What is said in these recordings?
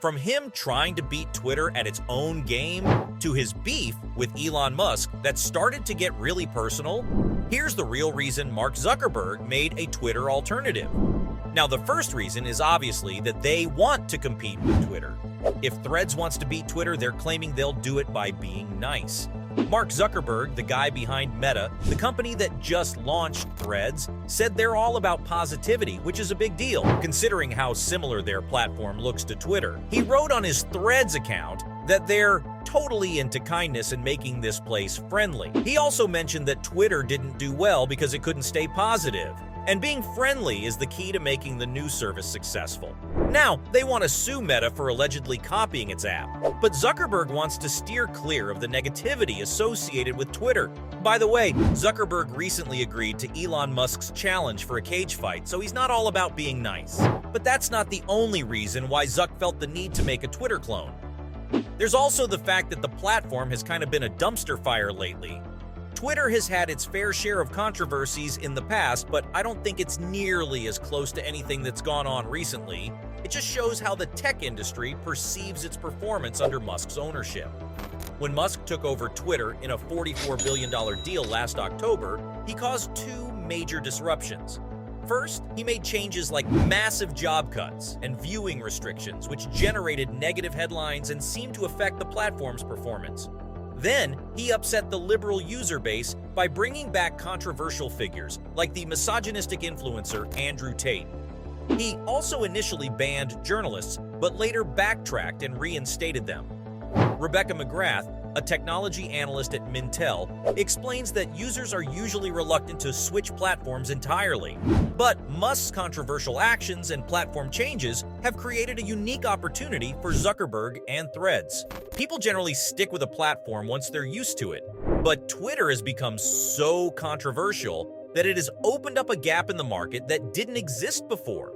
From him trying to beat Twitter at its own game, to his beef with Elon Musk that started to get really personal, here's the real reason Mark Zuckerberg made a Twitter alternative. Now, the first reason is obviously that they want to compete with Twitter. If Threads wants to beat Twitter, they're claiming they'll do it by being nice. Mark Zuckerberg, the guy behind Meta, the company that just launched Threads, said they're all about positivity, which is a big deal, considering how similar their platform looks to Twitter. He wrote on his Threads account that they're totally into kindness and making this place friendly. He also mentioned that Twitter didn't do well because it couldn't stay positive. And being friendly is the key to making the new service successful. Now, they want to sue Meta for allegedly copying its app, but Zuckerberg wants to steer clear of the negativity associated with Twitter. By the way, Zuckerberg recently agreed to Elon Musk's challenge for a cage fight, so he's not all about being nice. But that's not the only reason why Zuck felt the need to make a Twitter clone. There's also the fact that the platform has kind of been a dumpster fire lately. Twitter has had its fair share of controversies in the past, but I don't think it's nearly as close to anything that's gone on recently. It just shows how the tech industry perceives its performance under Musk's ownership. When Musk took over Twitter in a $44 billion deal last October, he caused two major disruptions. First, he made changes like massive job cuts and viewing restrictions, which generated negative headlines and seemed to affect the platform's performance. Then, he upset the liberal user base by bringing back controversial figures like the misogynistic influencer Andrew Tate. He also initially banned journalists, but later backtracked and reinstated them. Rebecca McGrath, a technology analyst at Mintel, explains that users are usually reluctant to switch platforms entirely. But Musk's controversial actions and platform changes have created a unique opportunity for Zuckerberg and Threads. People generally stick with a platform once they're used to it, but Twitter has become so controversial that it has opened up a gap in the market that didn't exist before.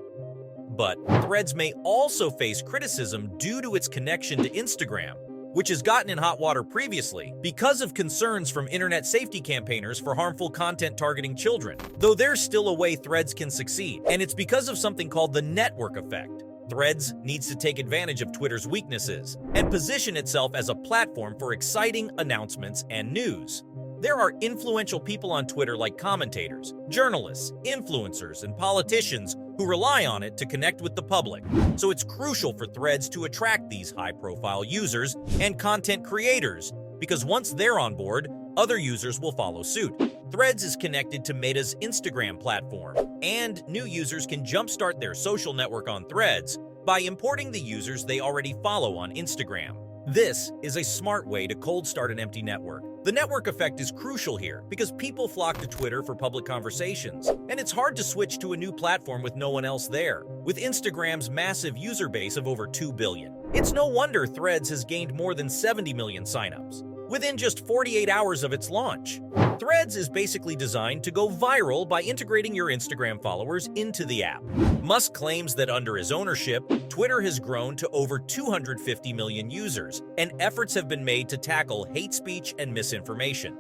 But Threads may also face criticism due to its connection to Instagram, which has gotten in hot water previously because of concerns from internet safety campaigners for harmful content targeting children. Though there's still a way Threads can succeed, and it's because of something called the network effect. Threads needs to take advantage of Twitter's weaknesses and position itself as a platform for exciting announcements and news. There are influential people on Twitter like commentators, journalists, influencers, and politicians who rely on it to connect with the public. So it's crucial for Threads to attract these high-profile users and content creators, because once they're on board, other users will follow suit. Threads is connected to Meta's Instagram platform, and new users can jumpstart their social network on Threads by importing the users they already follow on Instagram. This is a smart way to cold start an empty network. The network effect is crucial here because people flock to Twitter for public conversations, and it's hard to switch to a new platform with no one else there, with Instagram's massive user base of over 2 billion. It's no wonder Threads has gained more than 70 million signups within just 48 hours of its launch. Threads is basically designed to go viral by integrating your Instagram followers into the app. Musk claims that under his ownership, Twitter has grown to over 250 million users, and efforts have been made to tackle hate speech and misinformation.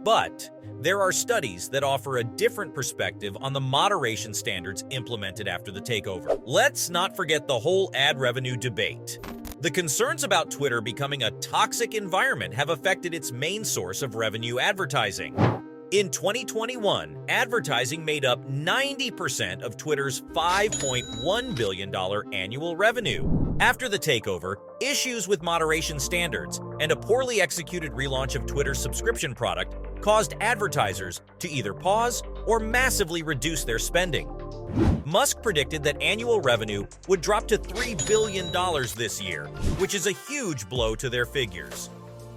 But there are studies that offer a different perspective on the moderation standards implemented after the takeover. Let's not forget the whole ad revenue debate. The concerns about Twitter becoming a toxic environment have affected its main source of revenue, advertising. In 2021, advertising made up 90% of Twitter's $5.1 billion annual revenue. After the takeover, issues with moderation standards and a poorly executed relaunch of Twitter's subscription product caused advertisers to either pause or massively reduce their spending. Musk predicted that annual revenue would drop to $3 billion this year, which is a huge blow to their figures.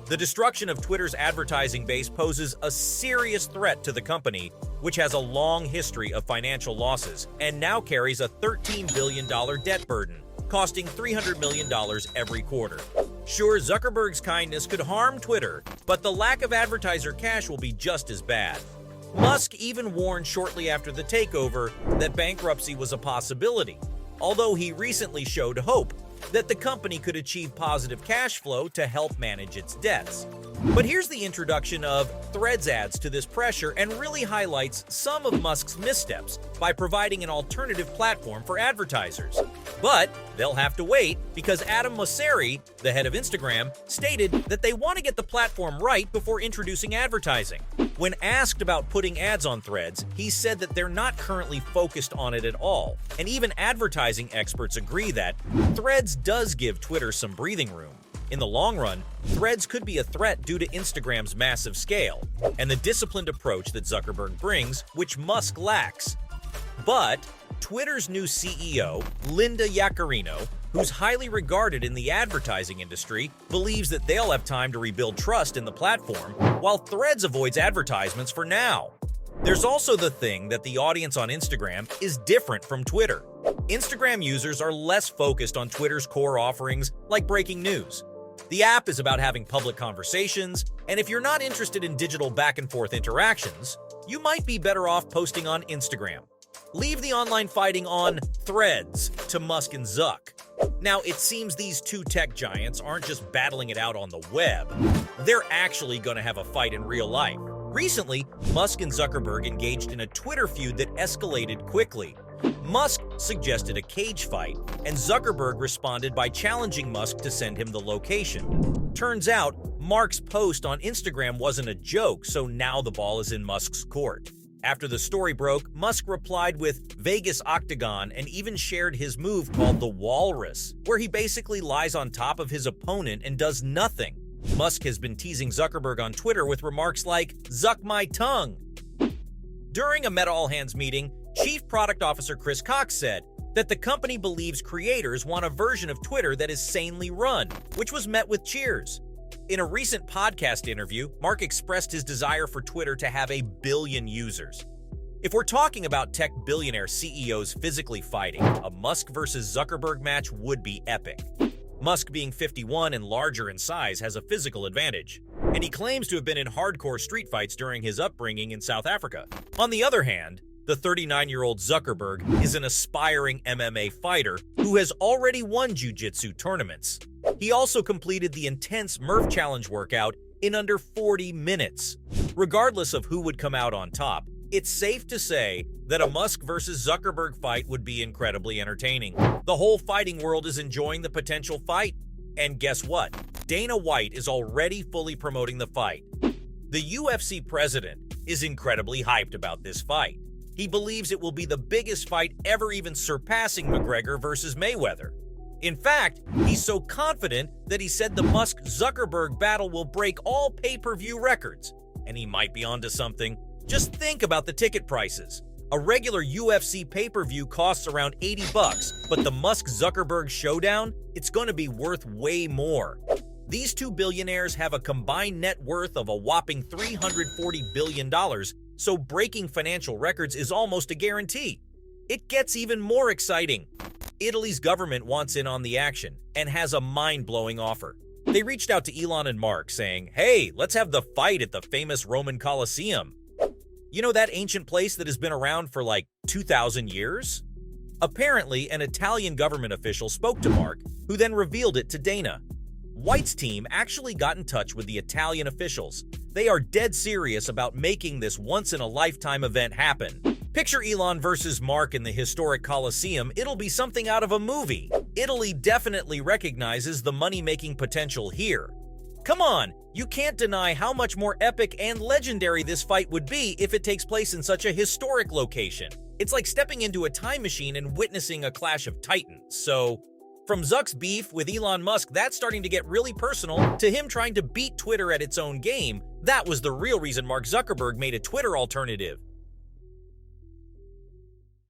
The destruction of Twitter's advertising base poses a serious threat to the company, which has a long history of financial losses and now carries a $13 billion debt burden, costing $300 million every quarter. Sure, Zuckerberg's kindness could harm Twitter, but the lack of advertiser cash will be just as bad. Musk even warned shortly after the takeover that bankruptcy was a possibility, although he recently showed hope that the company could achieve positive cash flow to help manage its debts. But here's the introduction of Threads adds to this pressure and really highlights some of Musk's missteps by providing an alternative platform for advertisers. But they'll have to wait because Adam Mosseri, the head of Instagram, stated that they want to get the platform right before introducing advertising. When asked about putting ads on Threads, he said that they're not currently focused on it at all, and even advertising experts agree that Threads does give Twitter some breathing room. In the long run, Threads could be a threat due to Instagram's massive scale and the disciplined approach that Zuckerberg brings, which Musk lacks. But Twitter's new CEO, Linda Yaccarino, who's highly regarded in the advertising industry, believes that they'll have time to rebuild trust in the platform, while Threads avoids advertisements for now. There's also the thing that the audience on Instagram is different from Twitter. Instagram users are less focused on Twitter's core offerings like breaking news. The app is about having public conversations, and if you're not interested in digital back-and-forth interactions, you might be better off posting on Instagram. Leave the online fighting on Threads to Musk and Zuck. Now, it seems these two tech giants aren't just battling it out on the web. They're actually going to have a fight in real life. Recently, Musk and Zuckerberg engaged in a Twitter feud that escalated quickly. Musk suggested a cage fight, and Zuckerberg responded by challenging Musk to send him the location. Turns out, Mark's post on Instagram wasn't a joke, so now the ball is in Musk's court. After the story broke, Musk replied with Vegas Octagon and even shared his move called the Walrus, where he basically lies on top of his opponent and does nothing. Musk has been teasing Zuckerberg on Twitter with remarks like, "Zuck my tongue." During a Meta all-hands meeting, Chief Product Officer Chris Cox said that the company believes creators want a version of Twitter that is sanely run, which was met with cheers. In a recent podcast interview, Mark expressed his desire for Twitter to have 1 billion users. If we're talking about tech billionaire CEOs physically fighting, a Musk versus Zuckerberg match would be epic. Musk, being 51 and larger in size, has a physical advantage, and he claims to have been in hardcore street fights during his upbringing in South Africa. On the other hand, the 39-year-old Zuckerberg is an aspiring MMA fighter who has already won jiu-jitsu tournaments. He also completed the intense Murph Challenge workout in under 40 minutes. Regardless of who would come out on top, it's safe to say that a Musk versus Zuckerberg fight would be incredibly entertaining. The whole fighting world is enjoying the potential fight. And guess what? Dana White is already fully promoting the fight. The UFC president is incredibly hyped about this fight. He believes it will be the biggest fight ever, even surpassing McGregor versus Mayweather. In fact, he's so confident that he said the Musk-Zuckerberg battle will break all pay-per-view records. And he might be onto something. Just think about the ticket prices. A regular UFC pay-per-view costs around $80, but the Musk-Zuckerberg showdown, it's going to be worth way more. These two billionaires have a combined net worth of a whopping $340 billion, so breaking financial records is almost a guarantee. It gets even more exciting. Italy's government wants in on the action and has a mind-blowing offer. They reached out to Elon and Mark saying, "Hey, let's have the fight at the famous Roman Colosseum. You know that ancient place that has been around for like 2,000 years?" Apparently, an Italian government official spoke to Mark, who then revealed it to Dana. White's team actually got in touch with the Italian officials. They are dead serious about making this once-in-a-lifetime event happen. Picture Elon versus Mark in the historic Colosseum. It'll be something out of a movie. Italy definitely recognizes the money-making potential here. Come on, you can't deny how much more epic and legendary this fight would be if it takes place in such a historic location. It's like stepping into a time machine and witnessing a clash of titans. So, from Zuck's beef with Elon Musk, that's starting to get really personal, to him trying to beat Twitter at its own game, that was the real reason Mark Zuckerberg made a Twitter alternative.